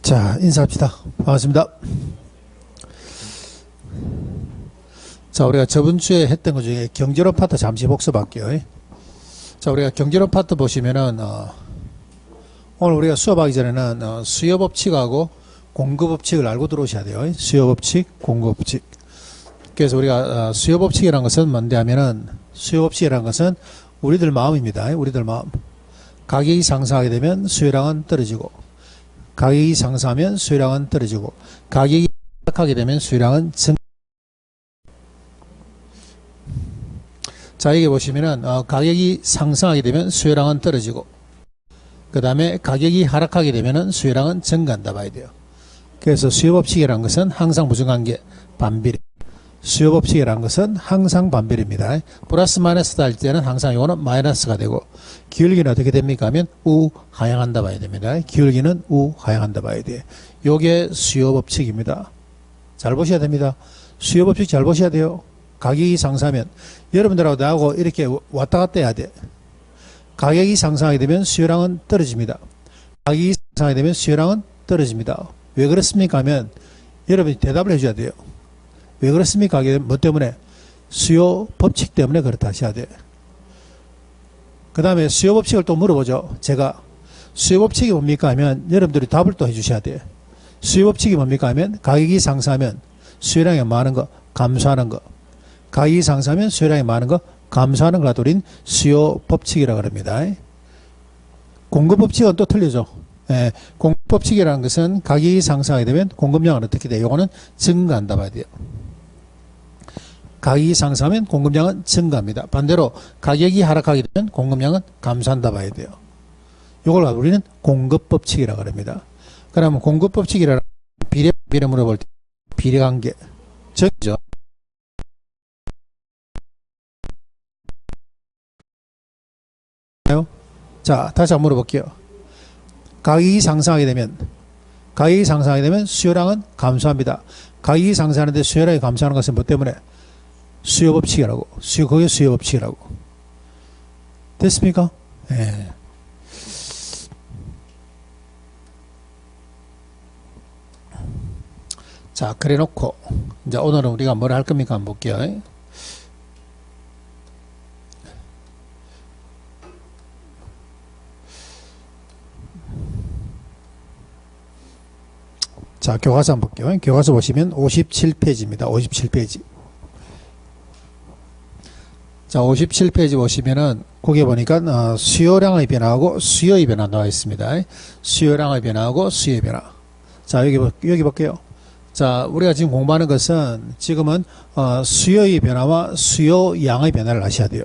자, 인사합시다. 반갑습니다. 자, 우리가 저번 주에 했던 것 중에 경제론 파트 잠시 복습할게요. 자, 우리가 경제론 파트 보시면은, 오늘 우리가 수업하기 전에는, 수요 법칙하고 공급 법칙을 알고 들어오셔야 돼요. 수요 법칙, 공급 법칙. 그래서 우리가, 수요 법칙이라는 것은 뭔데 하면은, 수요 법칙이라는 것은 우리들 마음입니다. 우리들 마음. 가격이 상승하게 되면 수요량은 떨어지고, 가격이 상승하면 수요량은 떨어지고, 가격이 하락하게 되면 수요량은 증. 자, 여기 보시면은 가격이 상승하게 되면 수요량은 떨어지고, 그 다음에 가격이 하락하게 되면은 수요량은 증가한다 봐야 돼요. 그래서 수요법칙이라는 것은 항상 무슨 관계? 반비례. 수요법칙이라는 것은 항상 반비례입니다. 플러스 마이너스다 할 때는 항상 이거는 마이너스가 되고, 기울기는 어떻게 됩니까 하면 우하향한다 봐야 됩니다. 기울기는 우하향한다 봐야 돼요. 요게 수요법칙입니다. 잘 보셔야 됩니다. 수요법칙 잘 보셔야 돼요. 가격이 상승하면 여러분들하고 나하고 이렇게 왔다 갔다 해야 돼. 가격이 상승하게 되면 수요량은 떨어집니다. 가격이 상승하게 되면 수요량은 떨어집니다. 왜 그렇습니까 하면 여러분이 대답을 해줘야 돼요. 왜 그렇습니까 하게 되면 뭐 때문에? 수요 법칙 때문에 그렇다 하셔야 돼. 그 다음에 수요 법칙을 또 물어보죠. 제가 수요 법칙이 뭡니까 하면 여러분들이 답을 또 해주셔야 돼. 수요 법칙이 뭡니까 하면 가격이 상승하면 수요량이 많은 거 감소하는 거, 가격이 상승하면 수요량이 많은 거 감소하는 거라도 우린 수요 법칙이라고 합니다. 공급 법칙은 또 틀리죠. 예, 공급 법칙이라는 것은 가격이 상승하게 되면 공급량은 어떻게 돼요? 이거는 증가한다 봐야 돼요. 가격이 상승하면 공급량은 증가합니다. 반대로 가격이 하락하게 되면 공급량은 감소한다 봐야 돼요. 이걸 우리는 공급 법칙이라고 합니다. 그러면 공급 법칙이라는 비례 물어볼 때 비례관계 정이죠. 자, 다시 한번 물어볼게요. 가격이 상승하게 되면 수요량은 감소합니다. 가격이 상승하는데 수요량이 감소하는 것은 뭐 때문에? 수요법칙이라고. 그게 수요법칙이라고. 됐습니까? 예. 자, 그래 놓고 이제 오늘은 우리가 뭘 할 겁니까? 한번 볼게요. 자, 교과서 한번 볼게요. 교과서 보시면 57페이지입니다. 57페이지. 자, 57페이지 보시면은 거기에 보니까 수요량의 변화하고 수요의 변화 나와 있습니다. 수요량의 변화하고 수요의 변화. 자, 여기 볼게요. 자, 우리가 지금 공부하는 것은 지금은 수요의 변화와 수요양의 변화를 아셔야 돼요.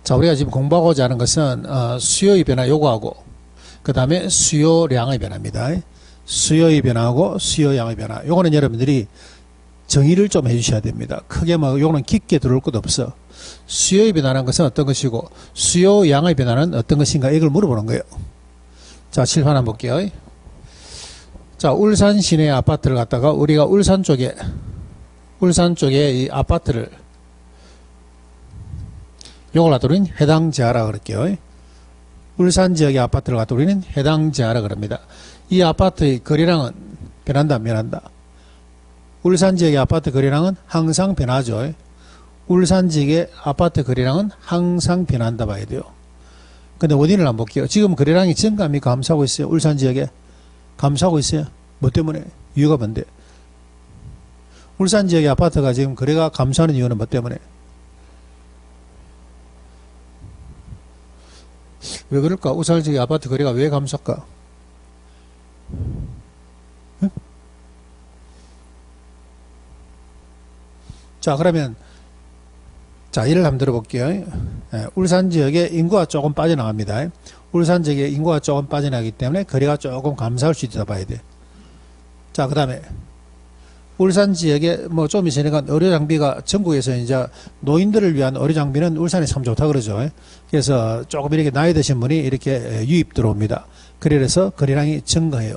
자, 우리가 지금 공부하고자 하는 것은 수요의 변화 요구하고 그 다음에 수요량의 변화입니다. 수요의 변화하고 수요양의 변화. 요거는 여러분들이 정의를 좀 해주셔야 됩니다. 크게 뭐 요거는 깊게 들어올 것도 없어. 수요의 변화라는 것은 어떤 것이고 수요양의 변화는 어떤 것인가 이걸 물어보는 거예요. 자, 칠판 한번 볼게요. 자, 울산 시내 아파트를 갖다가 우리가 울산 쪽에 이 아파트를 요걸 갖다 우리는 해당 지하라 그럴게요. 울산 지역의 아파트를 갖다 우리는 해당 지하라 그럽니다. 이 아파트의 거래량은 변한다 안 변한다? 울산 지역의 아파트 거래량은 항상 변하죠. 울산 지역의 아파트 거래량은 항상 변한다 봐야 돼요. 근데 원인을 한번 볼게요. 지금 거래량이 증가합니까? 감소하고 있어요. 울산 지역에 감소하고 있어요. 뭐 때문에? 이유가 뭔데? 울산 지역의 아파트가 지금 거래가 감소하는 이유는 뭐 때문에? 왜 그럴까? 울산 지역의 아파트 거래가 왜 감소할까? 응? 자, 그러면 자, 예를 한번 들어볼게요. 울산 지역에 인구가 조금 빠져나갑니다. 울산 지역에 인구가 조금 빠져나가기 때문에 거래가 조금 감소할 수 있다 봐야 돼. 자, 그 다음에 울산 지역에 뭐 좀 있으니까 의료 장비가 전국에서 이제 노인들을 위한 의료 장비는 울산이 참 좋다 그러죠. 그래서 조금 이렇게 나이 드신 분이 이렇게 유입 들어옵니다. 그래서 거래량이 증가해요.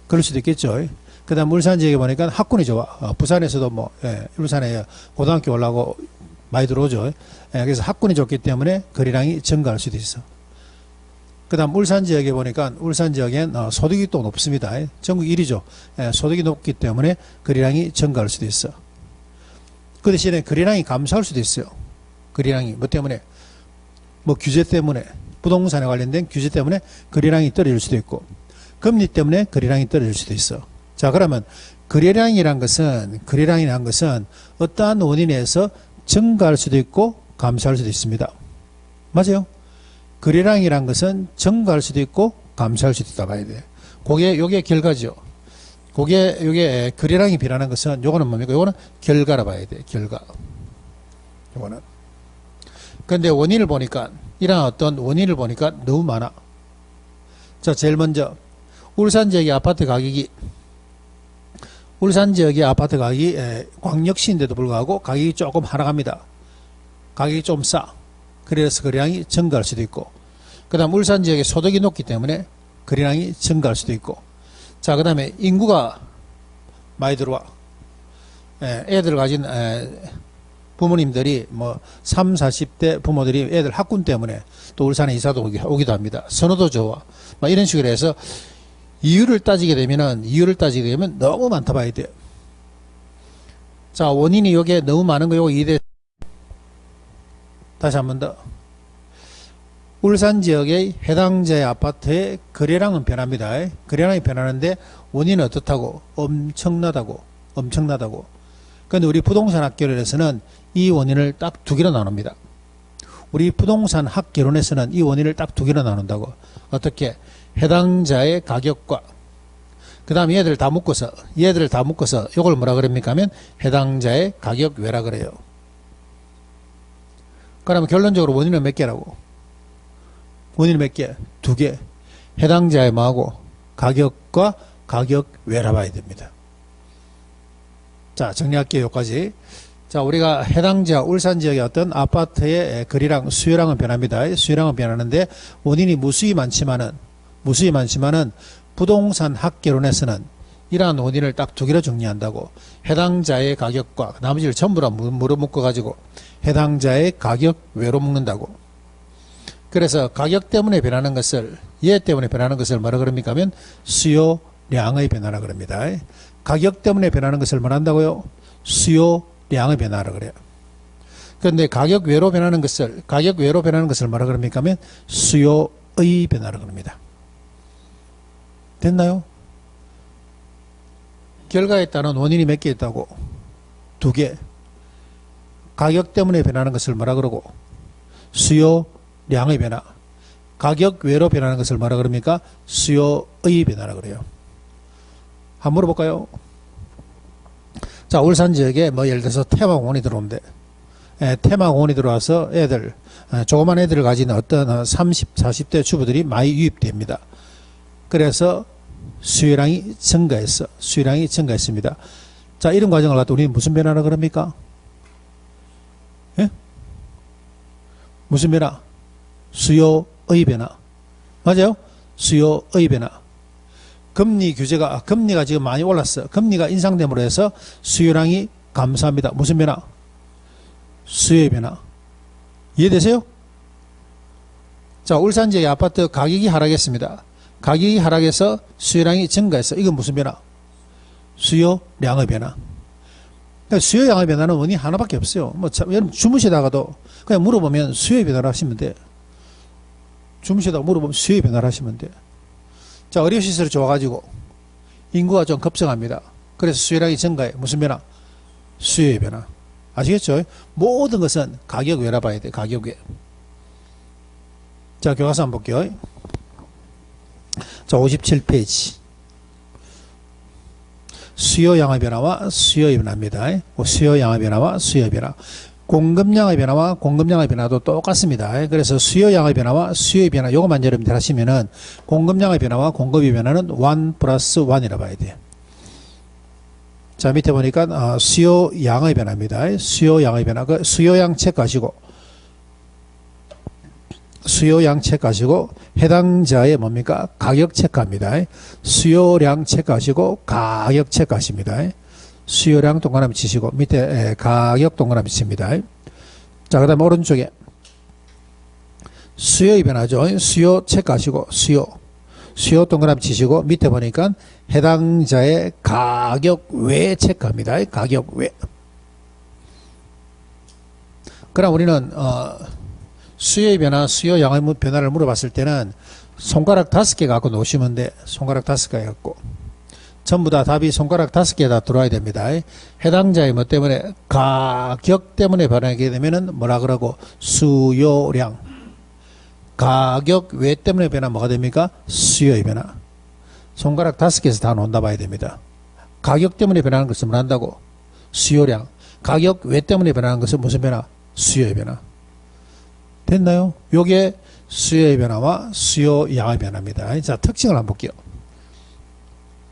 그럴 수도 있겠죠. 그 다음 울산 지역에 보니까 학군이 좋아. 부산에서도 뭐, 울산에 고등학교 올라고 많이 들어오죠. 그래서 학군이 좋기 때문에 거래량이 증가할 수도 있어. 그 다음 울산 지역에 보니까 울산 지역엔 소득이 또 높습니다. 전국 1위죠. 소득이 높기 때문에 거래량이 증가할 수도 있어. 그 대신에 거래량이 감소할 수도 있어요. 거래량이 뭐 때문에? 뭐 규제 때문에, 부동산에 관련된 규제 때문에 거래량이 떨어질 수도 있고, 금리 때문에 거래량이 떨어질 수도 있어. 자, 그러면 거래량이란 것은 어떠한 원인에서 증가할 수도 있고 감소할 수도 있습니다. 맞아요? 거래량이란 것은 증가할 수도 있고 감소할 수도 있다 봐야 돼. 요게 결과죠. 요게 거래량이 변하는 것은 요거는 뭡니까? 요거는 결과라 봐야 돼. 결과. 요거는. 근데 원인을 보니까 이런 어떤 원인을 보니까 너무 많아. 자, 제일 먼저 울산 지역의 아파트 가격이 광역시인데도 불구하고 가격이 조금 하락합니다. 가격이 좀 싸. 그래서 거래량이 증가할 수도 있고, 그 다음 울산 지역의 소득이 높기 때문에 거래량이 증가할 수도 있고, 자, 그 다음에 인구가 많이 들어와. 애들 가진 부모님들이 뭐 3, 40대 부모들이 애들 학군 때문에 또 울산에 이사도 오기도 합니다. 선호도 좋아. 막 이런 식으로 해서 이유를 따지게 되면 너무 많다 봐야 돼요. 자, 원인이 요게 너무 많은 거 요거 이대. 다시 한 번 더. 울산 지역의 해당자의 아파트의 거래량은 변합니다. 거래량이 변하는데 원인은 어떻다고? 엄청나다고. 그런데 우리 부동산 학개론에서는 이 원인을 딱 두 개로 나눕니다. 우리 부동산 학개론에서는 이 원인을 딱 두 개로 나눈다고. 어떻게? 해당자의 가격과 그 다음에 얘들을 다 묶어서 요걸 뭐라 그럽니까 하면 해당자의 가격 외라 그래요. 그러면 결론적으로 원인은 몇 개라고? 원인은 몇 개? 두 개. 해당자의 뭐하고? 가격과 가격 외라 봐야 됩니다. 자, 정리할게요. 여기까지. 자, 우리가 해당자 울산 지역의 어떤 아파트의 거래량, 수요량은 변합니다. 수요량은 변하는데 원인이 무수히 많지만은 부동산 학개론에서는 이러한 원인을 딱 두 개로 정리한다고. 해당자의 가격과 나머지를 전부 다 물어묶어 가지고 해당자의 가격 외로 묶는다고. 그래서 가격 때문에 변하는 것을, 얘 때문에 변하는 것을 뭐라 그럽니까 하면 수요량의 변화라 그럽니다. 가격 때문에 변하는 것을 뭐한다고요? 수요량의 변화라 그래요. 그런데 가격 외로 변하는 것을 뭐라 그럽니까 하면 수요의 변화라 그럽니다. 됐나요? 결과에 따른 원인이 몇 개 있다고? 두 개. 가격 때문에 변하는 것을 뭐라 그러고? 수요량의 변화. 가격 외로 변하는 것을 뭐라 그럽니까? 수요의 변화라 그래요. 한번 물어볼까요? 자, 울산 지역에 뭐 예를 들어서 테마공원이 들어오는데, 테마공원이 들어와서 조그만 애들을 가진 어떤 30, 40대 주부들이 많이 유입됩니다. 그래서 수요량이 증가했습니다. 자, 이런 과정을 갖다 우리는 무슨 변화라 그럽니까? 예? 무슨 변화? 수요의 변화. 맞아요? 수요의 변화. 금리가 지금 많이 올랐어. 금리가 인상됨으로 해서 수요량이 감소합니다. 무슨 변화? 수요의 변화. 이해되세요? 자, 울산 지역의 아파트 가격이 하락했습니다. 가격이 하락해서 수요량이 증가했어. 이건 무슨 변화? 수요량의 변화. 그러니까 수요량의 변화는 원인이 하나밖에 없어요. 뭐 여러분 주무시다가도 그냥 물어보면 수요의 변화를 하시면 돼. 주무시다가 물어보면 수요의 변화를 하시면 돼. 자, 의료시설이 좋아가지고 인구가 좀 급증합니다. 그래서 수요량이 증가해. 무슨 변화? 수요의 변화. 아시겠죠? 모든 것은 가격 외라 봐야 돼. 가격 외. 자, 교과서 한번 볼게요. 자, 57페이지. 수요량의 변화와 수요의 변화입니다. 수요량의 변화와 수요의 변화. 공급량의 변화와 공급량의 변화도 똑같습니다. 그래서 수요량의 변화와 수요의 변화, 요것만 여러분들 하시면은 공급량의 변화와 공급의 변화는 1 플러스 1이라 봐야 돼요. 자, 밑에 보니까 수요량의 변화입니다. 수요량의 변화. 그 수요량 체크하시고 해당자의 뭡니까? 가격 체크합니다. 수요량 체크하시고 가격 체크하십니다. 수요량 동그라미 치시고 밑에 가격 동그라미 칩니다. 자, 그 다음에 오른쪽에 수요의 변화죠. 수요 체크하시고 수요 동그라미 치시고 밑에 보니까 해당자의 가격 외 체크합니다. 가격 외. 그럼 우리는 수요의 변화, 수요 양의 변화를 물어봤을 때는 손가락 5개 갖고 놓으시면 돼. 손가락 5개 갖고. 전부 다 답이 손가락 5개 다 들어와야 됩니다. 해당자의 뭐 때문에 가격 때문에 변하게 되면은 뭐라 그러고 수요량. 가격 외 때문에 변화 뭐가 됩니까? 수요의 변화. 손가락 5개에서 다 놓는다 봐야 됩니다. 가격 때문에 변하는 것은 뭘 한다고? 수요량. 가격 외 때문에 변하는 것은 무슨 변화? 수요의 변화. 됐나요? 요게 수요의 변화와 수요 양의 변화입니다. 자, 특징을 한번 볼게요.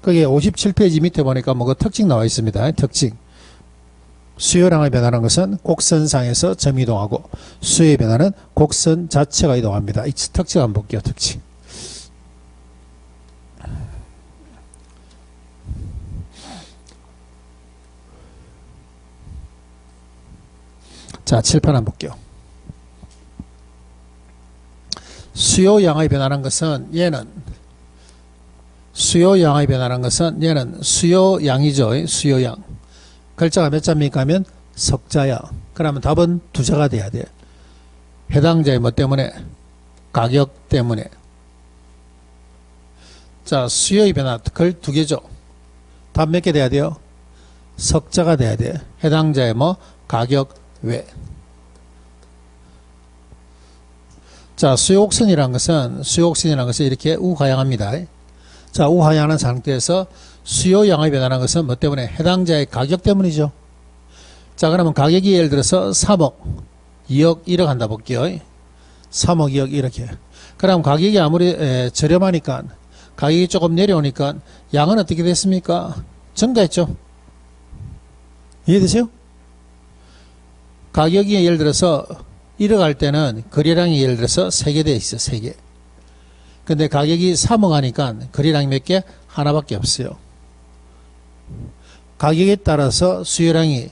거기에 57페이지 밑에 보니까 뭐 그 특징 나와 있습니다. 특징. 수요량의 변화라는 것은 곡선상에서 점이 이동하고 수요의 변화는 곡선 자체가 이동합니다. 이 특징 한번 볼게요. 특징. 자, 칠판 한번 볼게요. 수요량의 변화라는 것은 얘는 수요량의 변화라는 것은 얘는 수요량이죠. 수요량. 글자가 몇 자입니까 하면 석자야. 그러면 답은 2자가 돼야 돼. 해당자의 뭐 때문에? 가격 때문에. 자, 수요의 변화 글 2개죠. 답 몇 개 돼야 돼요? 석자가 돼야 돼. 해당자의 뭐? 가격 외. 자, 수요곡선이라는 것은 이렇게 우하향합니다. 자, 우하향하는 상태에서 수요량의 변화라는 것은 뭐 때문에? 해당자의 가격 때문이죠. 자, 그러면 가격이 예를 들어서 3억, 2억, 1억 한다 볼게요. 3억, 2억 이렇게. 그럼 가격이 아무리 저렴하니까 가격이 조금 내려오니까 양은 어떻게 됐습니까? 증가했죠. 이해되세요? 가격이 예를 들어서 1억 할 때는 거래량이 예를 들어서 3개 돼 있어. 3개. 근데 가격이 3억 하니까 거래량이 몇 개? 하나밖에 없어요. 가격에 따라서 수요량이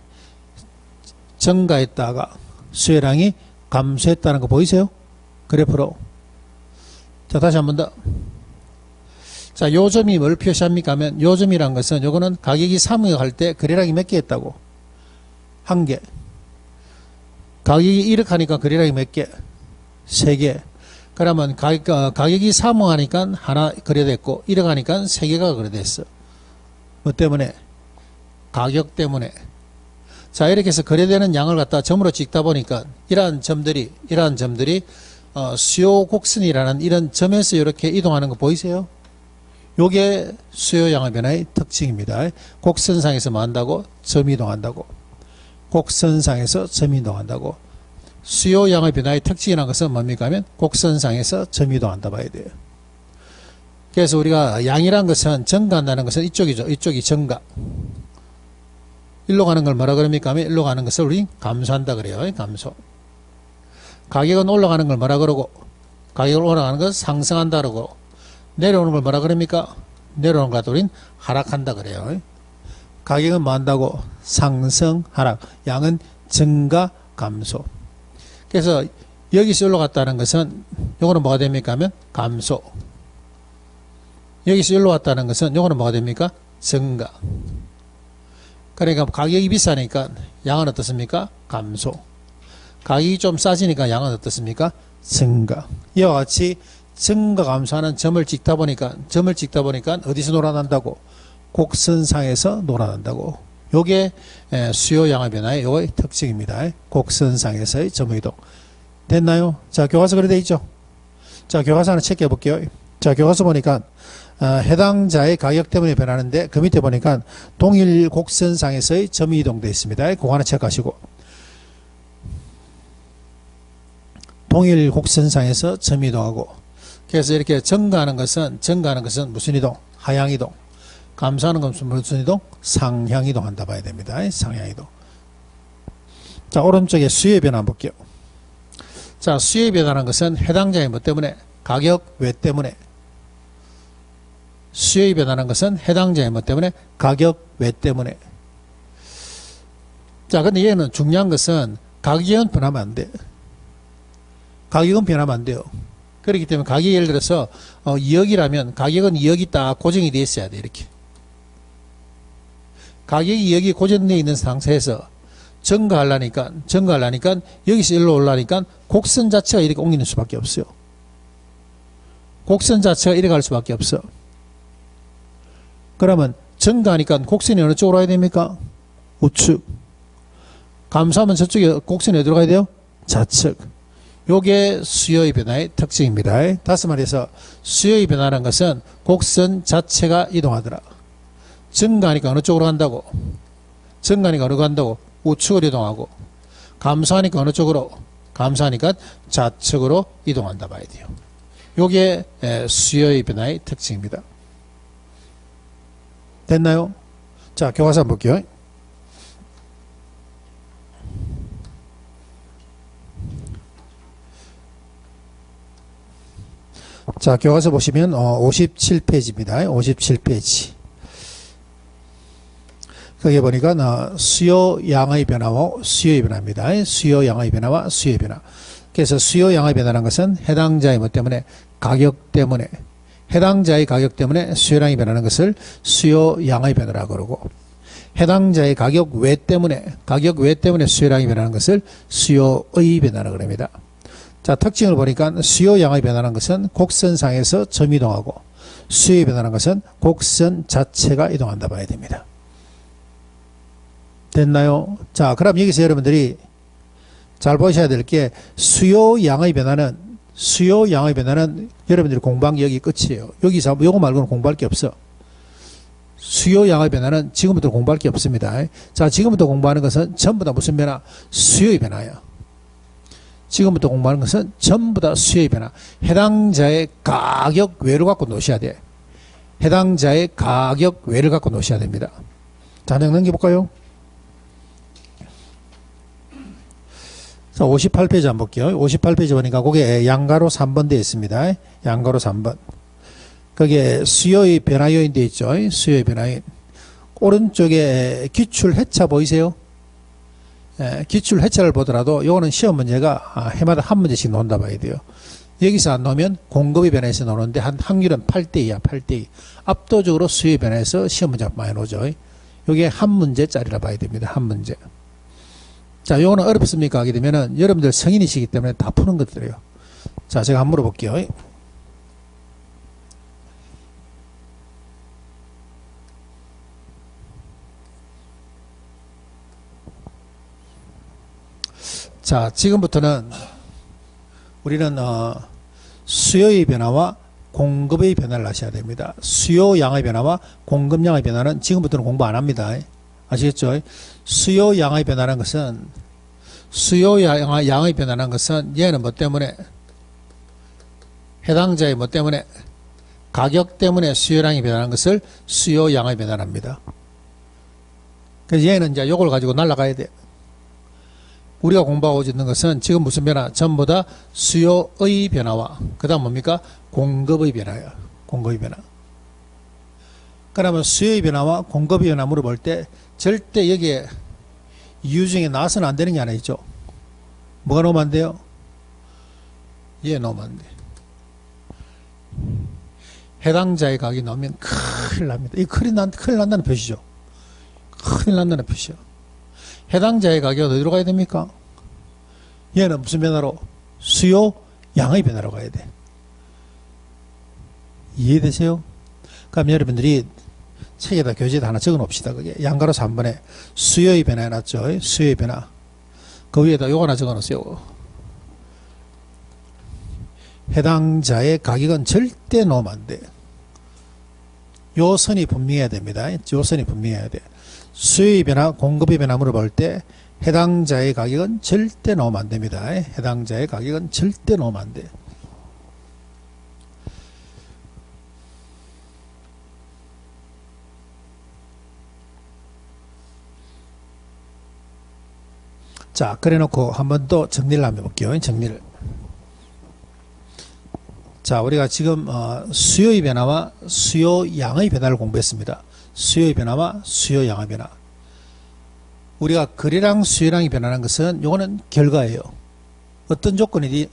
증가했다가 수요량이 감소했다는 거 보이세요? 그래프로. 자, 다시 한 번 더. 자, 요점이 뭘 표시합니까 하면 요점이란 것은 요거는 가격이 3억 할 때 거래량이 몇 개 했다고? 1개. 가격이 1억 하니까 거래량이 몇 개? 3개. 그러면 가격이 3억 하니까 하나 거래됐고 1억 하니까 3개가 거래됐어. 뭐 때문에? 가격 때문에. 자, 이렇게 해서 거래되는 양을 갖다 점으로 찍다 보니까 이러한 점들이 수요 곡선이라는 이런 점에서 이렇게 이동하는 거 보이세요? 요게 수요량의 변화의 특징입니다. 곡선상에서 뭐 한다고? 점이 이동한다고. 곡선상에서 점이 이동한다고. 수요량의 변화의 특징이라는 것은 뭡니까 하면 곡선상에서 점이 이동한다 봐야 돼요. 그래서 우리가 양이란 것은 증가한다는 것은 이쪽이죠. 이쪽이 증가. 일로 가는 걸 뭐라 그럽니까 하면 일로 가는 것을 우리 감소한다 그래요. 감소. 가격은 올라가는 걸 뭐라 그러고 가격을 올라가는 것을 상승한다 그러고 내려오는 걸 뭐라 그럽니까? 내려오는 것을 우린 하락한다 그래요. 가격은 뭐 한다고? 상승, 하락. 양은 증가, 감소. 그래서 여기서 올라갔다는 것은 요거는 뭐가 됩니까 하면 감소. 여기서 올라갔다는 것은 요거는 뭐가 됩니까? 증가. 그러니까 가격이 비싸니까 양은 어떻습니까? 감소. 가격이 좀 싸지니까 양은 어떻습니까? 증가. 이와 같이 증가 감소하는 점을 찍다 보니까 어디서 놀아난다고? 곡선상에서 놀아난다고. 요게 수요량의 변화의 요의 특징입니다. 곡선상에서의 점이동. 됐나요? 자, 교과서 그래 돼 있죠? 자, 교과서 하나 체크해 볼게요. 자, 교과서 보니까 해당자의 가격 때문에 변하는데 그 밑에 보니까 동일 곡선상에서의 점이 이동되어 있습니다. 그거 하나 체크하시고. 동일 곡선상에서 점이 이동하고. 그래서 이렇게 증가하는 것은 무슨 이동? 하향 이동. 감소하는 것은 무슨 이동? 상향 이동한다 봐야 됩니다. 상향 이동. 자, 오른쪽에 수요의 변화 한번 볼게요. 자, 수요의 변화라는 것은 해당자의 뭐 때문에? 가격 외 때문에. 수요의 변화라는 것은 해당자의 뭐 때문에? 가격 외 때문에. 자, 근데 얘는 중요한 것은 가격은 변하면 안 돼. 가격은 변하면 안 돼요. 그렇기 때문에 가격이 예를 들어서 2억이라면 가격은 2억이 딱 고정이 되어 있어야 돼. 이렇게. 가격이 2억이 고정되어 있는 상태에서 증가하려니까 여기서 일로 올라니까 곡선 자체가 이렇게 옮기는 수밖에 없어요. 곡선 자체가 이렇게 갈 수밖에 없어. 그러면 증가하니까 곡선이 어느 쪽으로 가야 됩니까? 우측. 감소하면 저쪽에 곡선이 어디로 가야 돼요? 좌측. 요게 수요의 변화의 특징입니다. 다시 말해서 수요의 변화라는 것은 곡선 자체가 이동하더라. 증가하니까 어느 쪽으로 간다고? 증가하니까 어느 간다고? 우측으로 이동하고, 감소하니까 어느 쪽으로? 감소하니까 좌측으로 이동한다 봐야 돼요. 요게 수요의 변화의 특징입니다. 됐나요? 자, 교과서 한번 볼게요. 자, 교과서 보시면 57페이지입니다. 57페이지. 거기에 보니까 수요 양의 변화와 수요의 변화입니다. 수요 양의 변화와 수요의 변화. 그래서 수요 양의 변화라는 것은 해당자의 뭐 때문에 가격 때문에 해당자의 가격 때문에 수요량이 변하는 것을 수요 양의 변화라고 그러고, 해당자의 가격 외 때문에 수요량이 변하는 것을 수요의 변화라고 합니다. 자, 특징을 보니까 수요 양의 변화라는 것은 곡선상에서 점 이동하고, 수요의 변화라는 것은 곡선 자체가 이동한다 봐야 됩니다. 됐나요? 자, 그럼 여기서 여러분들이 잘 보셔야 될 게 수요 양의 변화는 여러분들이 공부한 게 여기 끝이에요. 여기서 요거 말고는 공부할 게 없어. 수요 양의 변화는 지금부터 공부할 게 없습니다. 자, 지금부터 공부하는 것은 전부 다 무슨 변화? 수요의 변화예요. 지금부터 공부하는 것은 전부 다 수요의 변화. 해당자의 가격 외를 갖고 노셔야 돼. 해당자의 가격 외를 갖고 노셔야 됩니다. 자, 넘겨볼까요? 자, 58페이지 한번 볼게요. 58페이지 보니까 거기에 양가로 3번 되어 있습니다. 양가로 3번. 거기에 수요의 변화 요인 되어 있죠. 수요의 변화 요인. 오른쪽에 기출 해차 보이세요? 기출 해차를 보더라도 요거는 시험 문제가 해마다 한 문제씩 나온다 봐야 돼요. 여기서 안 나오면 공급의 변화에서 나오는데 한 확률은 8대2야. 8대2. 압도적으로 수요의 변화에서 시험 문제가 많이 나오죠. 요게 한 문제짜리라 봐야 됩니다. 한 문제. 자, 요거는 어렵습니까? 하게 되면은 여러분들 성인이시기 때문에 다 푸는 것들이에요. 자, 제가 한번 물어볼게요. 자, 지금부터는 우리는 수요의 변화와 공급의 변화를 아셔야 됩니다. 수요 양의 변화와 공급 양의 변화는 지금부터는 공부 안 합니다. 아시겠죠? 수요 양의 변화라는 것은 얘는 뭐 때문에, 해당자의 뭐 때문에, 가격 때문에 수요량이 변하는 것을 수요 양의 변화랍니다. 그래서 얘는 이제 요걸 가지고 날아가야 돼. 우리가 공부하고 있는 것은 지금 무슨 변화? 전부 다 수요의 변화와 그 다음 뭡니까? 공급의 변화예요. 공급의 변화. 그러면 수요의 변화와 공급의 변화 물어볼 때 절대 여기에 이유 중에 나와서는 안 되는 게 하나 있죠. 뭐가 넣으면 안 돼요? 얘 넣으면 안 돼. 해당자의 가격이 나오면 큰일 납니다. 이 큰일 난다는 표시죠. 큰일 난다는 표시요. 해당자의 가격은 어디로 가야 됩니까? 얘는 무슨 변화로? 수요 양의 변화로 가야 돼. 이해되세요? 그럼 여러분들이 책에다 교재에다 하나 적어 놓읍시다. 그게 양가로 3번에 수요의 변화 해놨죠. 수요의 변화. 그 위에다 요거 하나 적어 놓으세요. 해당자의 가격은 절대 넣으면 안 돼. 요 선이 분명해야 됩니다. 요 선이 분명해야 돼. 수요의 변화, 공급의 변화 물어볼 때 해당자의 가격은 절대 넣으면 안 됩니다. 해당자의 가격은 절대 넣으면 안 돼. 자, 그래 놓고 한 번 더 정리를 한번 해볼게요. 정리를. 자, 우리가 지금 수요의 변화와 수요 양의 변화를 공부했습니다. 수요의 변화와 수요 양의 변화. 우리가 거래량 수요량이 변하는 것은 요거는 결과예요. 어떤 조건이든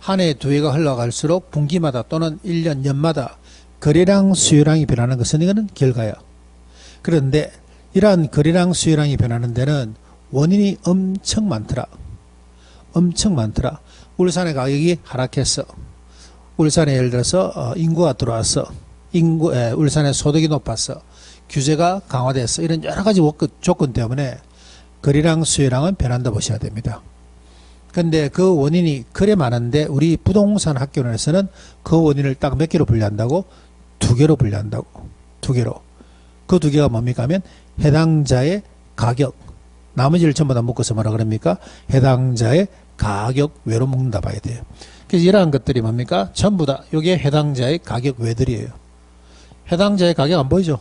한 해 두 해가 흘러갈수록 분기마다 또는 1년 연마다 거래량 수요량이 변하는 것은 이거는 결과야. 그런데 이러한 거래량 수요량이 변하는 데는 원인이 엄청 많더라. 엄청 많더라. 울산의 가격이 하락했어. 울산에 예를 들어서 인구가 들어왔어. 울산의 소득이 높았어. 규제가 강화됐어. 이런 여러 가지 조건 때문에 거래량 수요량은 변한다 보셔야 됩니다. 근데 그 원인이 그래 많은데 우리 부동산 학교론에서는 그 원인을 딱 몇 개로 분류한다고? 두 개로 분류한다고. 두 개로. 그 두 개가 뭡니까 하면 해당자의 가격. 나머지를 전부 다 묶어서 뭐라 그럽니까? 해당자의 가격 외로 묶는다 봐야 돼요. 그래서 이러한 것들이 뭡니까? 전부 다 이게 해당자의 가격 외들이에요. 해당자의 가격 안 보이죠?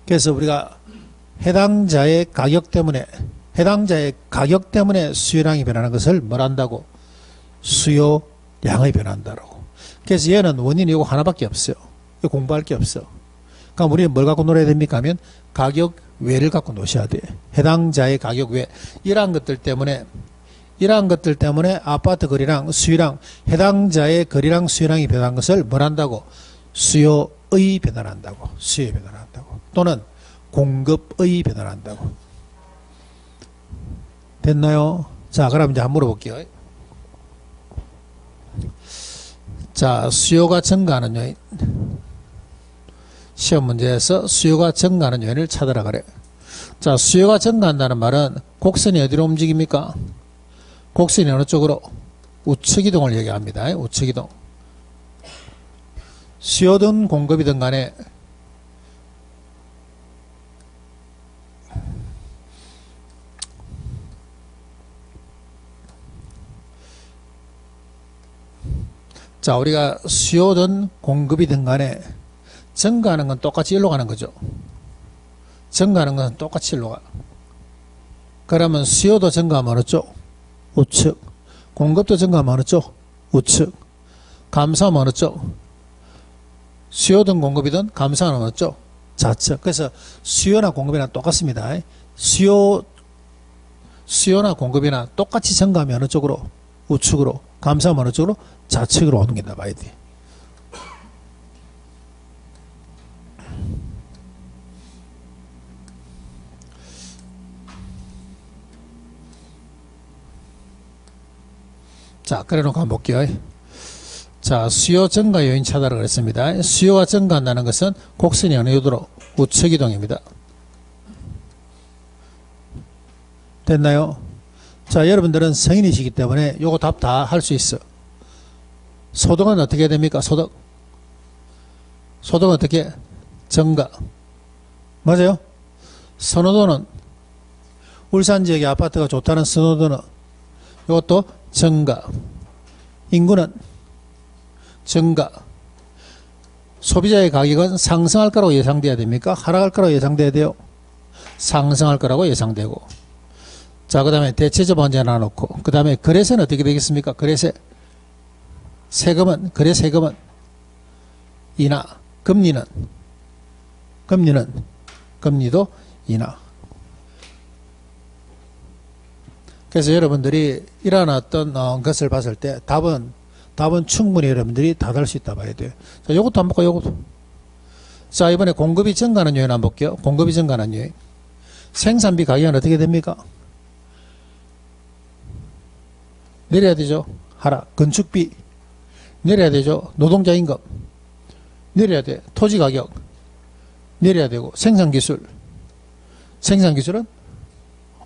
그래서 우리가 해당자의 가격 때문에 수요량이 변하는 것을 뭘 한다고? 수요량이 변한다라고. 그래서 얘는 원인이 이거 하나밖에 없어요. 이거 공부할 게 없어. 그럼 우리는 뭘 갖고 놀아야 됩니까 하면 가격 외를 갖고 노셔야 돼. 해당자의 가격 외. 이러한 것들 때문에 아파트 거래량, 수요량, 해당자의 거래량 수요량이 변한 것을 뭘 한다고? 수요의 변화한다고. 수요의 변화한다고. 또는 공급의 변화한다고. 됐나요? 자, 그럼 이제 한번 물어볼게요. 자, 수요가 증가하는 요인. 시험 문제에서 수요가 증가하는 요인을 찾으라 그래. 자, 수요가 증가한다는 말은 곡선이 어디로 움직입니까? 곡선이 어느 쪽으로? 우측이동을 얘기합니다. 우측이동. 수요든 공급이든 간에 자, 우리가 수요든 공급이든 간에 증가하는 건 똑같이 일로 가는 거죠. 증가하는 건 똑같이 일로 가. 그러면 수요도 증가하면 어느 쪽? 우측. 공급도 증가하면 어느 쪽? 우측. 감소하면 어느 쪽? 수요든 공급이든 감소하는 어느 쪽? 좌측. 그래서 수요나 공급이나 똑같습니다. 수요나 공급이나 똑같이 증가하면 어느 쪽으로? 우측으로. 감소하면 어느 쪽으로? 좌측으로 옮긴다 봐야 돼. 자, 그래 놓고 한번 볼게요. 자, 수요 증가 요인 찾아라 그랬습니다. 수요가 증가한다는 것은 곡선이 어느 요도로? 우측 이동입니다. 됐나요? 자, 여러분들은 성인이시기 때문에 요거 답 다 할 수 있어. 소득은 어떻게 됩니까? 소득은 어떻게? 증가. 맞아요? 선호도는 울산 지역의 아파트가 좋다는 선호도는 이것도 증가. 인구는 증가. 소비자의 가격은 상승할 거라고 예상돼야 됩니까? 하락할 거라고 예상돼야 돼요? 상승할 거라고 예상되고. 자, 그 다음에 대체적 번째 하나 놓고, 그 다음에 거래세는 어떻게 되겠습니까? 거래세. 세금은, 거래세금은 인하. 금리도 인하. 그래서 여러분들이 이러한 어떤 것을 봤을 때 답은 충분히 여러분들이 다 달 수 있다 봐야 돼요. 자, 요것도 한번 볼까요? 요것도. 자, 이번에 공급이 증가하는 요인 한번 볼게요. 공급이 증가하는 요인. 생산비 가격은 어떻게 됩니까? 내려야 되죠. 하락. 건축비 내려야 되죠. 노동자 임금 내려야 돼. 토지 가격 내려야 되고, 생산기술은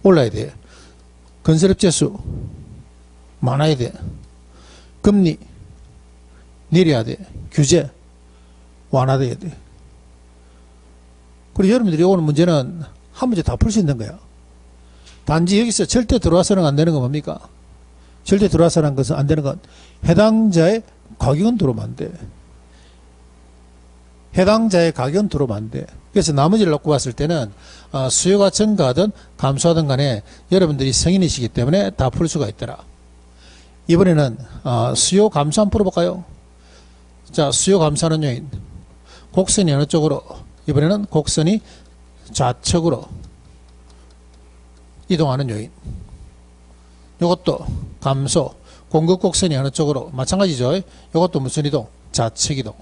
올라야 돼. 건설업체수 많아야 돼. 금리 내려야 돼. 규제 완화돼야 돼. 그리고 여러분들이 오는 문제는 한 문제 다 풀 수 있는 거야. 단지 여기서 절대 들어와서는 안 되는 건 뭡니까? 절대 들어와서는 것은 안 되는 건 해당자의 가격은 들어오면 안 돼. 해당자의 가격은 들어오면 안 돼. 그래서 나머지를 놓고 봤을 때는 수요가 증가하든 감소하든 간에 여러분들이 성인이시기 때문에 다 풀 수가 있더라. 이번에는 수요 감소 한번 풀어볼까요? 자, 수요 감소하는 요인. 곡선이 어느 쪽으로? 이번에는 곡선이 좌측으로 이동하는 요인. 이것도 감소. 공급 곡선이 어느 쪽으로 마찬가지죠. 이것도 무슨 이동? 좌측 이동.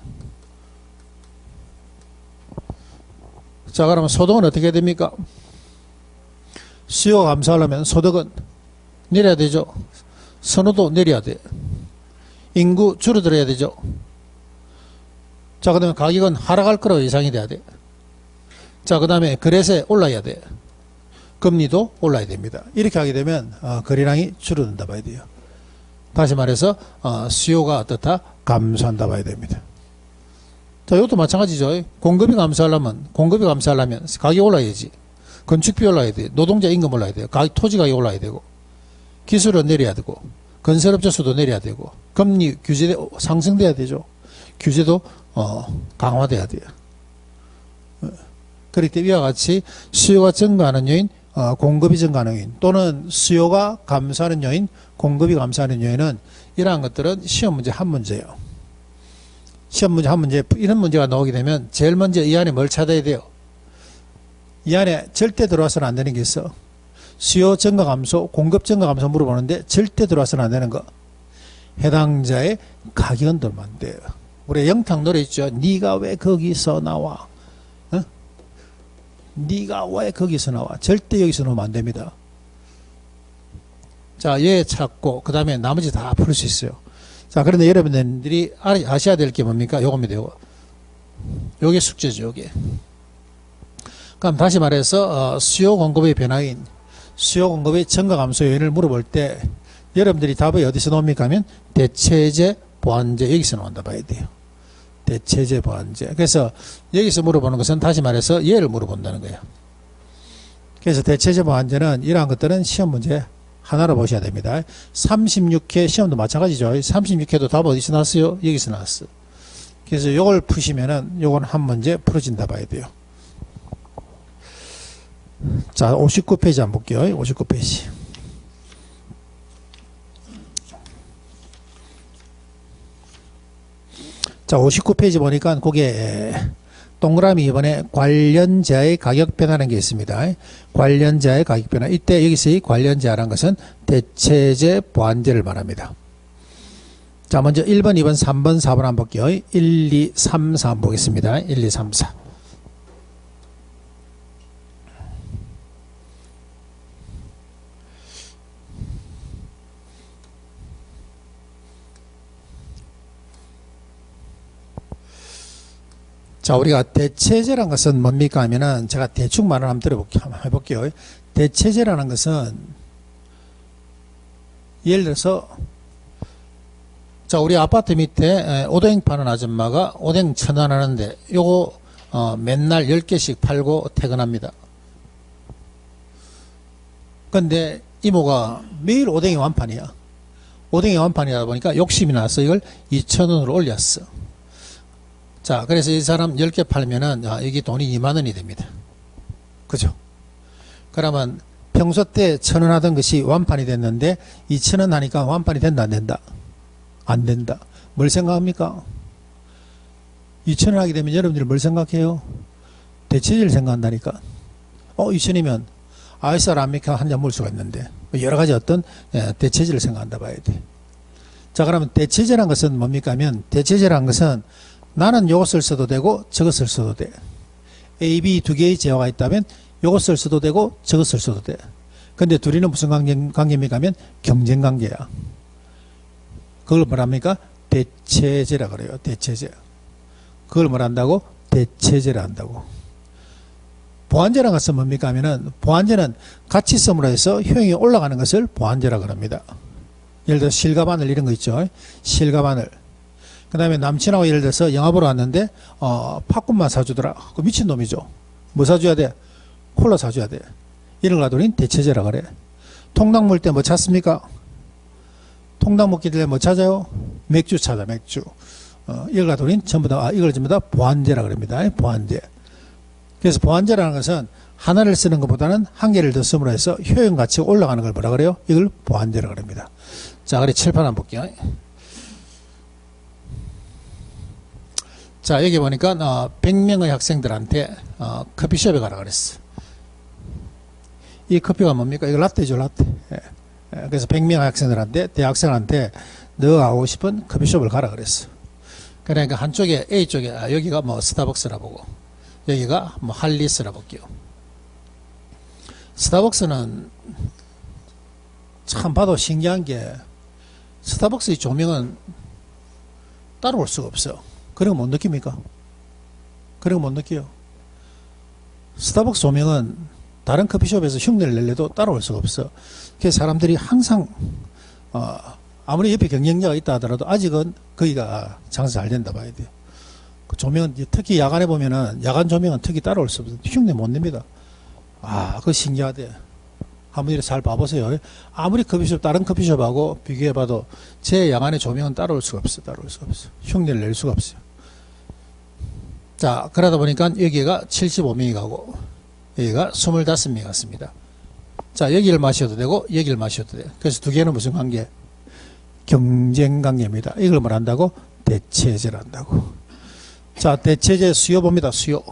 자, 그러면 소득은 어떻게 됩니까? 수요가 감소하려면 소득은 내려야 되죠. 선호도 내려야 돼. 인구 줄어들어야 되죠. 자, 그 다음에 가격은 하락할 거로 예상이 돼야 돼. 자, 그 다음에 거래세 올라야 돼. 금리도 올라야 됩니다. 이렇게 하게 되면 거래량이 줄어든다 봐야 돼요. 다시 말해서 수요가 어떻다? 감소한다 봐야 됩니다. 자, 이것도 마찬가지죠. 공급이 감소하려면 가격이 올라야지. 건축비 올라야 돼. 노동자 임금 올라야 돼요. 토지 가격 올라야 되고, 기술은 내려야 되고, 건설업체 수도 내려야 되고, 금리 규제 상승돼야 되죠. 규제도 강화돼야 돼요. 그렇기 때문에 이와 같이 수요가 증가하는 요인, 공급이 증가하는 요인, 또는 수요가 감소하는 요인, 공급이 감소하는 요인은 이러한 것들은 시험 문제 한 문제예요. 시험 문제 한 문제, 이런 문제가 나오게 되면 제일 먼저 이 안에 뭘 찾아야 돼요? 이 안에 절대 들어와서는 안 되는 게 있어. 수요 증가 감소, 공급 증가 감소 물어보는데 절대 들어와서는 안 되는 거. 해당자의 가격은 들면 안 돼요. 우리 영탁 노래 있죠. 네가 왜 거기서 나와? 어? 네가 왜 거기서 나와? 절대 여기서 놓으면 안 됩니다. 자, 얘 찾고 그 다음에 나머지 다 풀 수 있어요. 자, 그런데 여러분들이 아셔야 될 게 뭡니까? 요겁니다. 요게 숙제죠. 요게. 그럼 다시 말해서 수요 공급의 변화인, 수요 공급의 증가 감소 요인을 물어볼 때 여러분들이 답을 어디서 나옵니까 하면 대체제 보완제 여기서 나온다 봐야 돼요. 대체제 보완제. 그래서 여기서 물어보는 것은 다시 말해서 얘를 물어본다는 거예요. 그래서 대체제 보완제는 이러한 것들은 시험 문제 하나로 보셔야 됩니다. 36회 시험도 마찬가지죠. 36회도 답 어디서 나왔어요? 여기서 나왔어. 그래서 요걸 푸시면은 요건 한 문제 풀어진다 봐야 돼요. 자, 59페이지 한번 볼게요. 59페이지. 자, 59페이지 보니까 거기에 동그라미 이번에 관련자의 가격 변화라는 게 있습니다. 관련자의 가격 변화. 이때 여기서 이 관련자라는 것은 대체제 보완제를 말합니다. 자, 먼저 1번, 2번, 3번, 4번 한번 볼게요. 1, 2, 3, 4 한번 보겠습니다. 1, 2, 3, 4. 자, 우리가 대체제라는 것은 뭡니까 하면은 제가 대충 말을 한번 해볼게요. 대체제라는 것은 예를 들어서 자, 우리 아파트 밑에 오뎅 파는 아줌마가 오뎅 1,000원 하는데 요거 맨날 10개씩 팔고 퇴근합니다. 근데 이모가 매일 오뎅이 완판이야. 오뎅이 완판이다 보니까 욕심이 나서 이걸 2,000원으로 올렸어. 자, 그래서 이 사람 10개 팔면은 여기 돈이 20,000원이 됩니다. 그죠? 그러면 평소 때 1,000원 하던 것이 완판이 됐는데 2,000원 하니까 완판이 된다 안 된다? 안 된다. 뭘 생각합니까? 2,000원 하게 되면 여러분들이 뭘 생각해요? 대체제를 생각한다니까. 2,000원이면 아이스 아메리카노 한 잔 먹을 수가 있는데 여러 가지 어떤 대체제를 생각한다 봐야 돼. 자, 그러면 대체제란 것은 뭡니까 하면 대체제란 것은 나는 이것을 써도 되고 저것을 써도 돼. A, B 두 개의 재화가 있다면 이것을 써도 되고 저것을 써도 돼. 근데 둘이는 무슨 관계입니까 하면 경쟁관계야. 그걸 뭐랍니까? 대체제라 그래요. 대체제. 그걸 뭐란다고? 대체제라 한다고. 보완제라는 것은 뭡니까 하면은 보완제는 같이 씀으로 해서 효용이 올라가는 것을 보완제라 그럽니다. 예를 들어 실가바늘 이런 거 있죠. 실가바늘. 그 다음에 남친하고 예를 들어서 영화 보러 왔는데 팝콘만 사주더라. 그 미친놈이죠. 뭐 사줘야 돼? 콜라 사줘야 돼. 이런 걸 우리는 대체제라 그래. 통닭 먹을 때 뭐 찾습니까? 통닭 먹기 전에 뭐 찾아요? 맥주 찾아. 맥주. 이걸 가지고 우리는 전부 다 이걸 전부 다 보완제라 그럽니다. 보완제. 그래서 보완제라는 것은 하나를 쓰는 것보다는 한 개를 더 씀으로 해서 효용 가치가 올라가는 걸 뭐라 그래요? 이걸 보완제라 그럽니다. 자, 그래 칠판 한번 볼게요. 자, 여기 보니까 100명의 학생들한테 커피숍에 가라 그랬어. 이 커피가 뭡니까? 이거 라떼죠, 라떼. 예. 그래서 100명 학생들한테, 대학생한테 너 가고 싶은 커피숍을 가라 그랬어. 그러니까 한쪽에 A쪽에 여기가 뭐 스타벅스라 보고 여기가 뭐 할리스라 볼게요. 스타벅스는 참 봐도 신기한 게 스타벅스의 조명은 따라올 수가 없어. 그런 거 못 느낍니까? 그런 거 못 느껴요. 스타벅스 조명은 다른 커피숍에서 흉내를 낼래도 따라올 수가 없어. 그래서 사람들이 항상 아무리 옆에 경쟁자가 있다 하더라도 아직은 거기가 장사 잘 된다 봐야 돼요. 그 조명은 특히 야간에 보면은 야간 조명은 특히 따라올 수 없어. 흉내 못 냅니다. 그거 신기하대. 한번 이렇게 잘 봐보세요. 아무리 커피숍 다른 커피숍하고 비교해봐도 제 야간의 조명은 따라올 수가 없어. 따라올 수가 없어. 흉내를 낼 수가 없어요. 자, 그러다 보니까 여기가 75명이 가고 여기가 25명이 갔습니다. 자, 여기를 마셔도 되고 여기를 마셔도 돼요. 그래서 두 개는 무슨 관계? 경쟁 관계입니다. 이걸 뭘 한다고? 대체제를 한다고. 자, 대체제 수요 봅니다. 수요.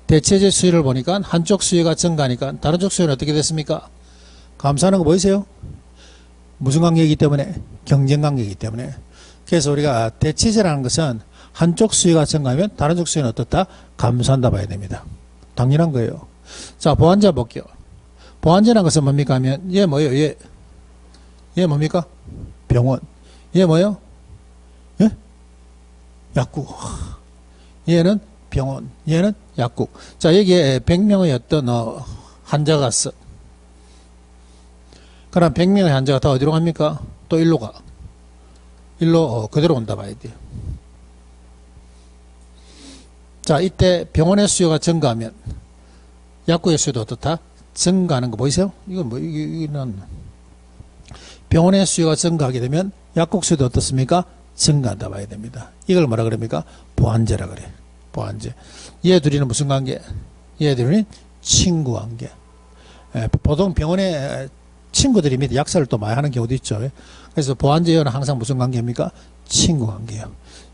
대체제 수요를 보니까 한쪽 수요가 증가하니까 다른 쪽 수요는 어떻게 됐습니까? 감소하는 거 보이세요? 무슨 관계이기 때문에? 경쟁 관계이기 때문에. 그래서 우리가 대체제라는 것은 한쪽 수요가 증가하면 다른 쪽 수요는 어떻다? 감소한다 봐야 됩니다. 당연한 거예요. 자, 보완제 볼게요. 보완제라는 것은 뭡니까 하면 얘 뭐예요? 얘 뭡니까? 병원. 얘 뭐예요? 예? 약국. 얘는 병원. 얘는 약국. 자, 여기에 100명의 어떤 환자가 왔어. 그럼 100명의 환자가 다 어디로 갑니까? 또 일로 가. 일로 그대로 온다 봐야 돼요. 자, 이때 병원의 수요가 증가하면 약국의 수요도 어떻다? 증가하는 거 보이세요? 이건 뭐 이건 병원의 수요가 증가하게 되면 약국 수요도 어떻습니까? 증가한다 봐야 됩니다. 이걸 뭐라 그럽니까? 보완제라 그래. 보완제. 얘 둘이는 무슨 관계? 얘 둘이는 친구 관계. 보통 병원에 친구들이 밑에 약사를 또 많이 하는 경우도 있죠. 그래서 보완제는 항상 무슨 관계입니까? 친구 관계예요.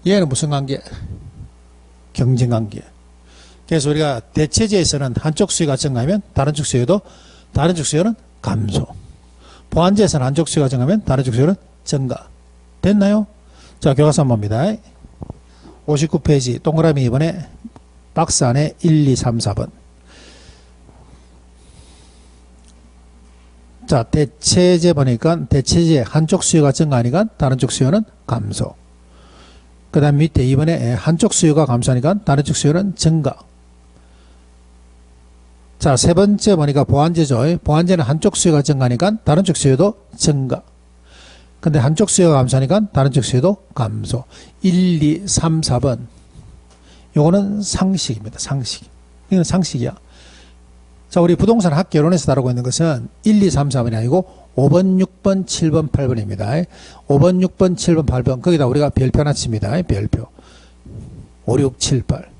얘는 무슨 관계? 경쟁 관계. 그래서 우리가 대체제에서는 한쪽 수요가 증가하면 다른 쪽 수요는 감소. 보완제에서는 한쪽 수요가 증가하면 다른 쪽 수요는 증가. 됐나요? 자, 교과서 한번 봅니다. 59페이지 동그라미 2번에 박스 안에 1, 2, 3, 4번. 자, 대체제 보니까 대체제 한쪽 수요가 증가하니까 다른 쪽 수요는 감소. 그 다음 밑에 2번에 한쪽 수요가 감소하니까 다른 쪽 수요는 증가. 자, 세 번째 보니까 보완제죠. 보완제는 한쪽 수요가 증가하니까 다른 쪽 수요도 증가. 근데 한쪽 수요가 감소하니까 다른 쪽 수요도 감소. 1, 2, 3, 4번. 요거는 상식입니다. 상식. 이건 상식이야. 자, 우리 부동산 학개론에서 다루고 있는 것은 1, 2, 3, 4번이 아니고 5번, 6번, 7번, 8번입니다. 5번, 6번, 7번, 8번. 거기다 우리가 별표 하나 칩니다. 별표. 5, 6, 7, 8.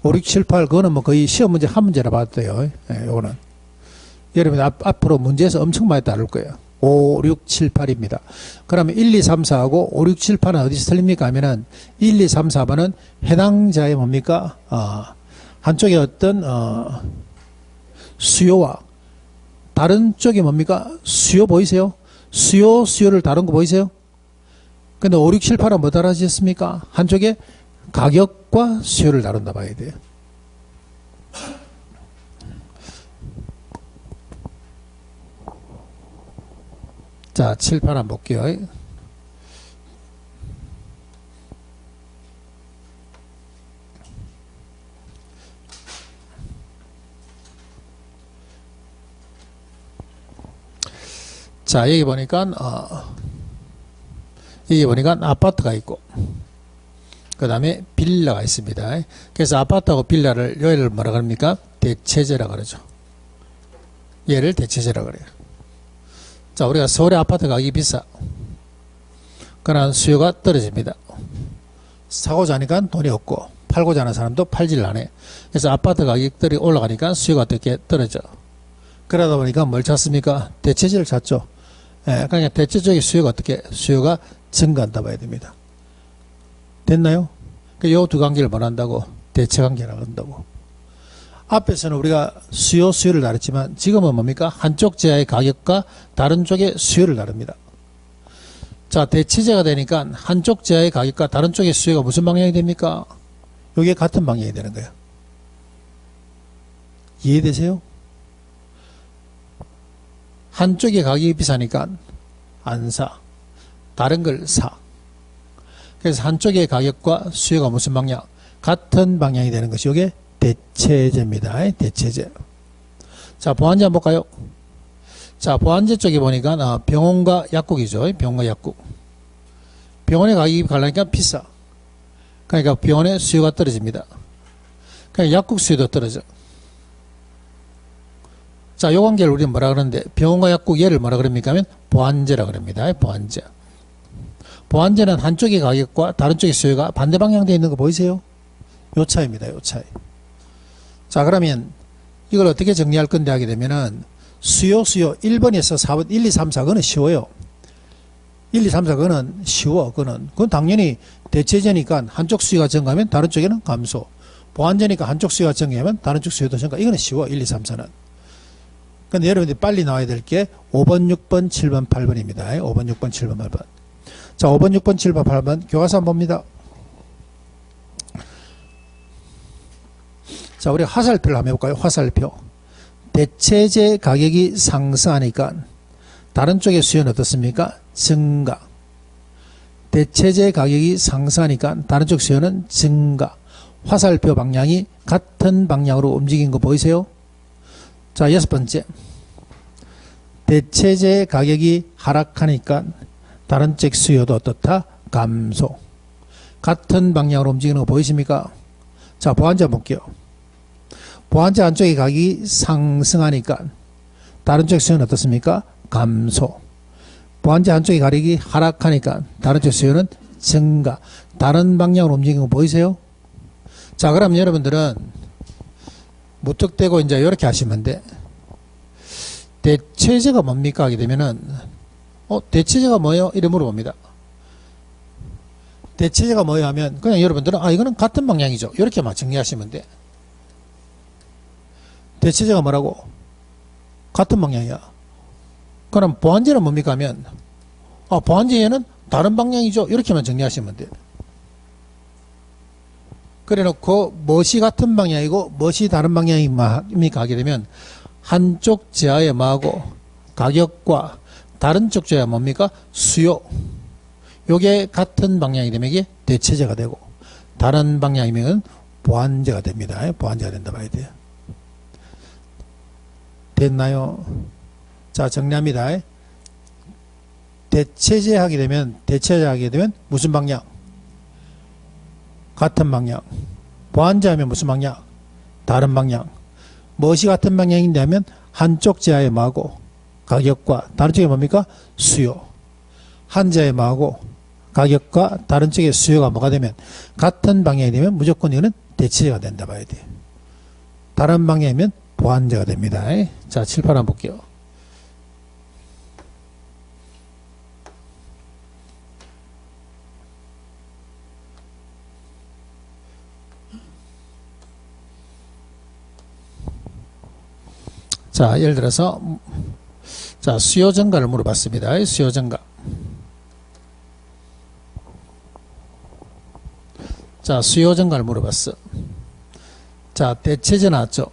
5, 6, 7, 8. 그거는 뭐 거의 시험 문제 한 문제라 봐도 돼요. 요거는. 여러분 앞으로 문제에서 엄청 많이 다룰 거예요. 5, 6, 7, 8입니다. 그러면 1, 2, 3, 4하고 5, 6, 7, 8은 어디서 틀립니까? 하면은 1, 2, 3, 4번은 해당자의 뭡니까? 한쪽에 어떤 수요와 다른 쪽이 뭡니까? 수요 보이세요? 수요를 다룬 거 보이세요? 근데 5, 6, 7, 8은 뭐 다루셨습니까? 한쪽에 가격과 수요를 다룬다 봐야 돼요. 자, 7, 8 한번 볼게요. 자, 여기 보니까 아파트가 있고 그 다음에 빌라가 있습니다. 그래서 아파트하고 빌라를 여기를 뭐라 그럽니까? 대체제라 그러죠. 얘를 대체제라 그래요. 자, 우리가 서울의 아파트 가격이 비싸. 그러나 수요가 떨어집니다. 사고자 하니까 돈이 없고 팔고자 하는 사람도 팔질 않아요. 그래서 아파트 가격들이 올라가니까 수요가 어떻게 떨어져. 그러다 보니까 뭘 찾습니까? 대체제를 찾죠. 그러니까 대체적인 수요가 증가한다 봐야 됩니다. 됐나요? 요 두 관계를 뭘 한다고? 대체관계라고 한다고. 앞에서는 우리가 수요를 다뤘지만 지금은 뭡니까? 한쪽 제야의 가격과 다른 쪽의 수요를 다룹니다. 자, 대체제가 되니까 한쪽 제야의 가격과 다른 쪽의 수요가 무슨 방향이 됩니까? 이게 같은 방향이 되는 거예요. 이해되세요? 한쪽의 가격이 비싸니까 안 사. 다른 걸 사. 그래서 한쪽의 가격과 수요가 무슨 방향? 같은 방향이 되는 것이 이게 대체제입니다. 대체제. 자, 보완제 한번 볼까요? 자, 보완제 쪽에 보니까 병원과 약국이죠. 병원과 약국. 병원의 가격이 가려니까 비싸. 그러니까 병원의 수요가 떨어집니다. 그러니까 약국 수요도 떨어져. 자, 요 관계를 우리는 뭐라 그러는데 병원과 약국 얘를 뭐라 그럽니까 하면 보완제라 그럽니다. 보완제. 보완제는 한쪽의 가격과 다른 쪽의 수요가 반대 방향되어 있는 거 보이세요? 요 차이입니다. 요 차이. 자, 그러면 이걸 어떻게 정리할 건데 하게 되면은 수요 1번에서 4번 1, 2, 3, 4 그거는 쉬워요. 1, 2, 3, 4 그거는 쉬워. 그건 당연히 대체제니까 한쪽 수요가 증가하면 다른 쪽에는 감소. 보완제니까 한쪽 수요가 증가하면 다른 쪽 수요도 증가. 이거는 쉬워. 1, 2, 3, 4는. 근데 여러분들이 빨리 나와야 될 게 5번, 6번, 7번, 8번입니다. 5번, 6번, 7번, 8번. 자, 5번, 6번, 7번, 8번 교과서 한번 봅니다. 자, 우리 화살표를 한번 해볼까요? 화살표. 대체제 가격이 상승하니까 다른 쪽의 수요는 어떻습니까? 증가. 대체제 가격이 상승하니까 다른 쪽 수요는 증가. 화살표 방향이 같은 방향으로 움직인 거 보이세요? 자, 6번째. 대체제 가격이 하락하니까 다른 쪽 수요도 어떻다? 감소. 같은 방향으로 움직이는 거 보이십니까? 자, 보완제 볼게요. 보완제 한쪽의 가격이 상승하니까 다른 쪽 수요는 어떻습니까? 감소. 보완제 한쪽의 가격이 하락하니까 다른 쪽 수요는 증가. 다른 방향으로 움직이는 거 보이세요? 자, 그럼 여러분들은 무턱대고 이제 이렇게 하시면 돼. 대체제가 뭡니까? 하게 되면은 대체제가 뭐예요? 이래 물어봅니다. 대체제가 뭐예요? 하면 그냥 여러분들은 이거는 같은 방향이죠. 이렇게만 정리하시면 돼. 대체제가 뭐라고? 같은 방향이야. 그럼 보완제는 뭡니까? 하면 보완제에는 다른 방향이죠. 이렇게만 정리하시면 돼요. 그래 놓고 무엇이 같은 방향이고 무엇이 다른 방향입니까? 하게 되면 한쪽 제야의 뭐하고 가격과 다른 쪽 제야 뭡니까? 수요. 요게 같은 방향이 되면 이게 대체제가 되고 다른 방향이면 보완제가 됩니다. 보완제가 된다 봐야 돼요. 됐나요? 자, 정리합니다. 대체제 하게 되면 무슨 방향? 같은 방향. 보완제 하면 무슨 방향? 다른 방향. 무엇이 같은 방향인데 하면 한쪽 제야의 뭐하고 가격과 다른 쪽에 뭡니까? 수요. 한 제야의 뭐하고 가격과 다른 쪽의 수요가 뭐가 되면 같은 방향이 되면 무조건 이거는 대체제가 된다 봐야 돼요. 다른 방향이면 보완제가 됩니다. 자, 7, 8 한번 볼게요. 자, 예를 들어서 자, 수요 증가를 물어봤습니다. 수요 증가. 자, 수요 증가를 물어봤어. 자, 대체제 나왔죠.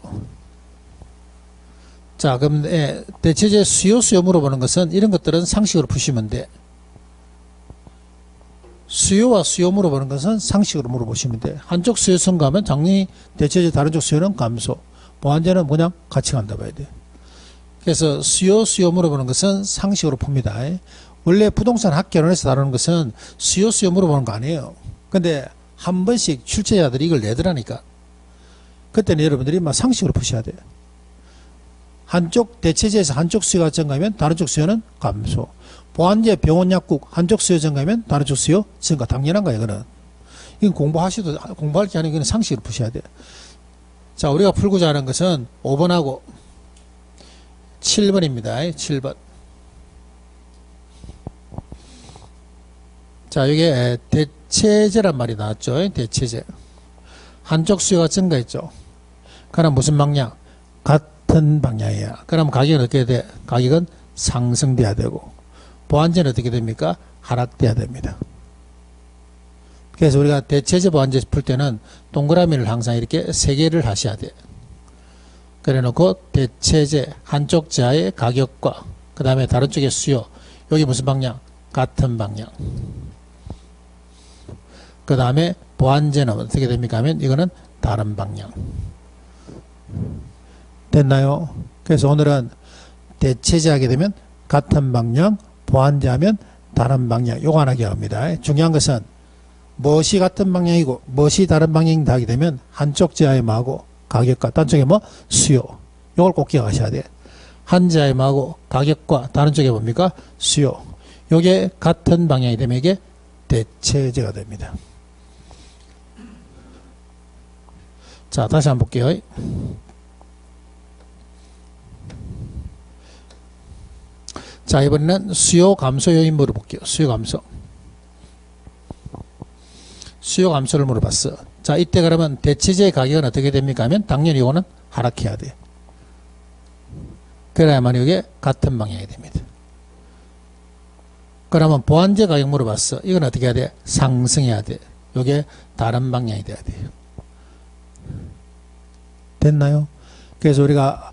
자, 그럼 대체제 수요 물어보는 것은 이런 것들은 상식으로 푸시면 돼. 수요와 수요 물어보는 것은 상식으로 물어보시면 돼. 한쪽 수요 증가하면 당연히 대체제 다른 쪽 수요는 감소. 보완제는 그냥 같이 간다 봐야 돼. 그래서 수요 물어보는 것은 상식으로 풉니다. 원래 부동산 학개론에서 다루는 것은 수요 물어보는 거 아니에요. 근데 한 번씩 출제자들이 이걸 내더라니까. 그때는 여러분들이 막 상식으로 푸셔야 돼요. 한쪽 대체제에서 한쪽 수요가 증가하면 다른 쪽 수요는 감소. 보완제, 병원, 약국 한쪽 수요 증가하면 다른 쪽 수요 증가. 당연한 거예요. 이거는. 이건 공부할 게 아니고 이건 상식으로 푸셔야 돼요. 자, 우리가 풀고자 하는 것은 5번하고 7번입니다. 7번. 자, 이게 대체제란 말이 나왔죠. 대체제. 한쪽 수요가 증가했죠. 그럼 무슨 방향? 같은 방향이야. 그럼 가격은 어떻게 돼? 가격은 상승돼야 되고, 보완제는 어떻게 됩니까? 하락돼야 됩니다. 그래서 우리가 대체제 보완제 풀 때는 동그라미를 항상 이렇게 3개를 하셔야 돼. 그래 놓고 대체제 한쪽 자의 가격과 그 다음에 다른 쪽의 수요, 여기 무슨 방향? 같은 방향. 그 다음에 보완제는 어떻게 됩니까 하면 이거는 다른 방향. 됐나요? 그래서 오늘은 대체제 하게 되면 같은 방향, 보완제 하면 다른 방향. 요거 하나 기억합니다. 중요한 것은 무엇이 같은 방향이고 무엇이 다른 방향이다 하게 되면 한쪽 지하에 마고 가격과 딴 쪽에 뭐? 수요. 요걸 꼭 기억하셔야 돼. 한 지하에 마고 가격과 다른 쪽에 뭡니까? 수요. 요게 같은 방향이 되면 이게 대체제가 됩니다. 자, 다시 한번 볼게요. 자, 이번에는 수요 감소 요인 물어볼게요. 수요 감소. 수요 감소를 물어봤어. 자, 이때 그러면 대체제의 가격은 어떻게 됩니까 하면 당연히 이거는 하락해야 돼요. 그래야만 이게 같은 방향이 됩니다. 그러면 보완제 가격 물어봤어. 이건 어떻게 해야 돼? 상승해야 돼. 이게 다른 방향이 돼야 돼요. 됐나요? 그래서 우리가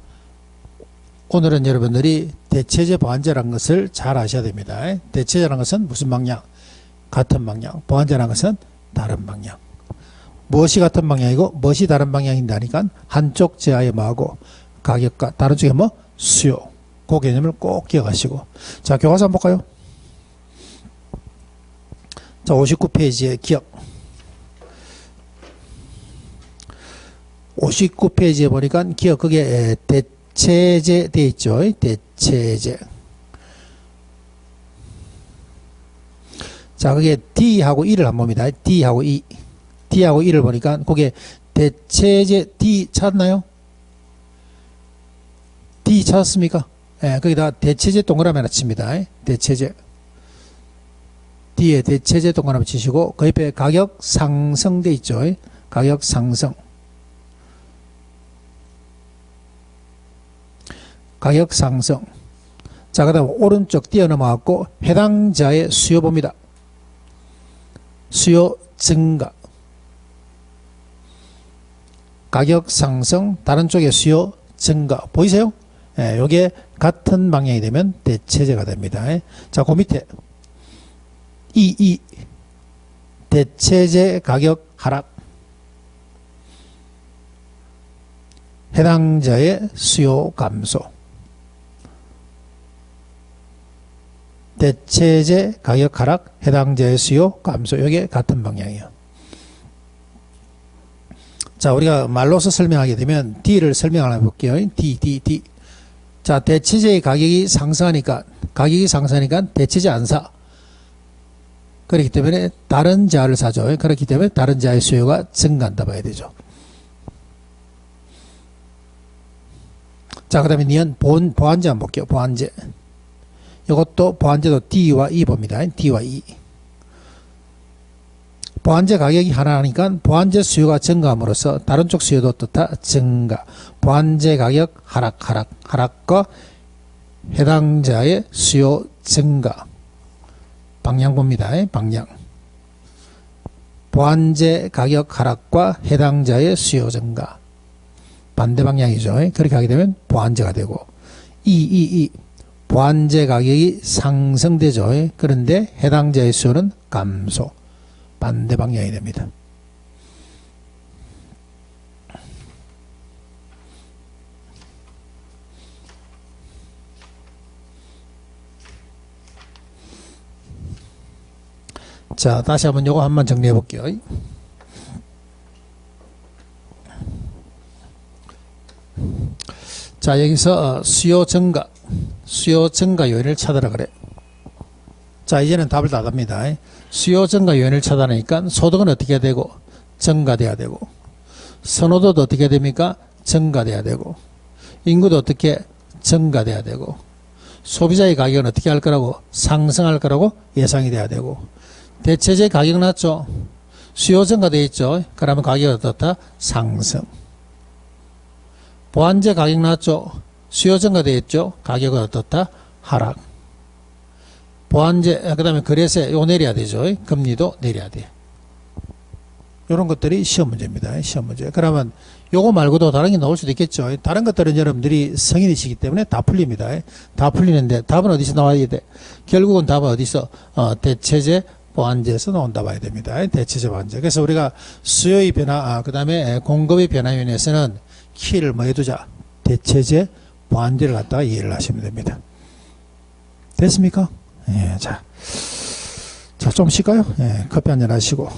오늘은 여러분들이 대체제 보완제라는 것을 잘 아셔야 됩니다. 대체제라는 것은 무슨 방향? 같은 방향. 보완제라는 것은 다른 방향. 무엇이 같은 방향이고 무엇이 다른 방향인다니까 한쪽 제하에 뭐하고 가격과 다른 쪽에 뭐? 수요. 그 개념을 꼭 기억하시고. 자, 교과서 한번 볼까요? 자, 59페이지의 기억. 59페이지에 보니까 기억, 그게 대체제 되어 있죠. 대체제. 자, 그게 D하고 E를 한번 봅니다. D하고 E. D하고 E를 보니까 그게 대체제 D 찾나요? D 찾았습니까? 예, 거기다 대체제 동그라미 하나 칩니다. 대체제. D에 대체제 동그라미 치시고 그 옆에 가격 상승 돼 있죠. 가격 상승. 가격 상승. 자, 그 다음 오른쪽 뛰어넘어갖고 해당자의 수요 봅니다. 수요 증가. 가격 상승, 다른 쪽의 수요 증가. 보이세요? 예, 요게 같은 방향이 되면 대체제가 됩니다. 자, 그 밑에 이 대체제 가격 하락. 해당자의 수요 감소. 대체제 가격 하락, 해당자의 수요 감소. 이게 같은 방향이에요. 자, 우리가 말로서 설명하게 되면 D를 설명을 해볼게요. D. 자, 대체제의 가격이 상승하니까 대체제 안 사. 그렇기 때문에 다른 자를 사죠. 그렇기 때문에 다른 자의 수요가 증가한다 봐야 되죠. 자, 그 다음에 니은 보완제 한번 볼게요. 보완제. 이것도 보완제도 D와 E 봅니다. D와 E. 보완제 가격이 하락하니까 보완제 수요가 증가함으로써 다른 쪽 수요도 어떻다? 증가. 보완제 가격 하락과 해당자의 수요 증가. 방향 봅니다. 방향. 보완제 가격 하락과 해당자의 수요 증가. 반대 방향이죠. 그렇게 하게 되면 보완제가 되고. 보완제 가격이 상승되죠. 그런데 해당자의 수요는 감소. 반대 방향이 됩니다. 자, 다시 한번 요거 한번 정리해 볼게요. 자, 여기서 수요 증가 요인을 찾아라 그래. 자, 이제는 답을 다 답니다. 수요 증가 요인을 찾아내니까 소득은 어떻게 되고 증가돼야 되고, 선호도도 어떻게 됩니까? 증가돼야 되고, 인구도 어떻게 증가돼야 되고, 소비자의 가격은 어떻게 할 거라고? 상승할 거라고 예상이 돼야 되고, 대체제 가격 낮죠? 수요 증가돼 있죠? 그러면 가격은 어떻다? 상승. 보완제 가격 나왔죠. 수요 증가되었죠. 가격은 어떻다? 하락. 보완제, 그 다음에 거래세 요 내려야 되죠. 금리도 내려야 돼. 이런 것들이 시험 문제입니다. 시험 문제. 그러면 요거 말고도 다른 게 나올 수도 있겠죠. 다른 것들은 여러분들이 성인이시기 때문에 다 풀립니다. 다 풀리는데 답은 어디서 나와야 돼? 결국은 답은 어디서? 대체제 보완제에서 나온다 봐야 됩니다. 대체제 보완제. 그래서 우리가 수요의 변화, 그 다음에 공급의 변화에 인해서는 키를 뭐 해두자? 대체제 보완제를 갖다가 이해를 하시면 됩니다. 됐습니까? 예, 자, 좀 쉴까요? 예, 커피 한잔 하시고.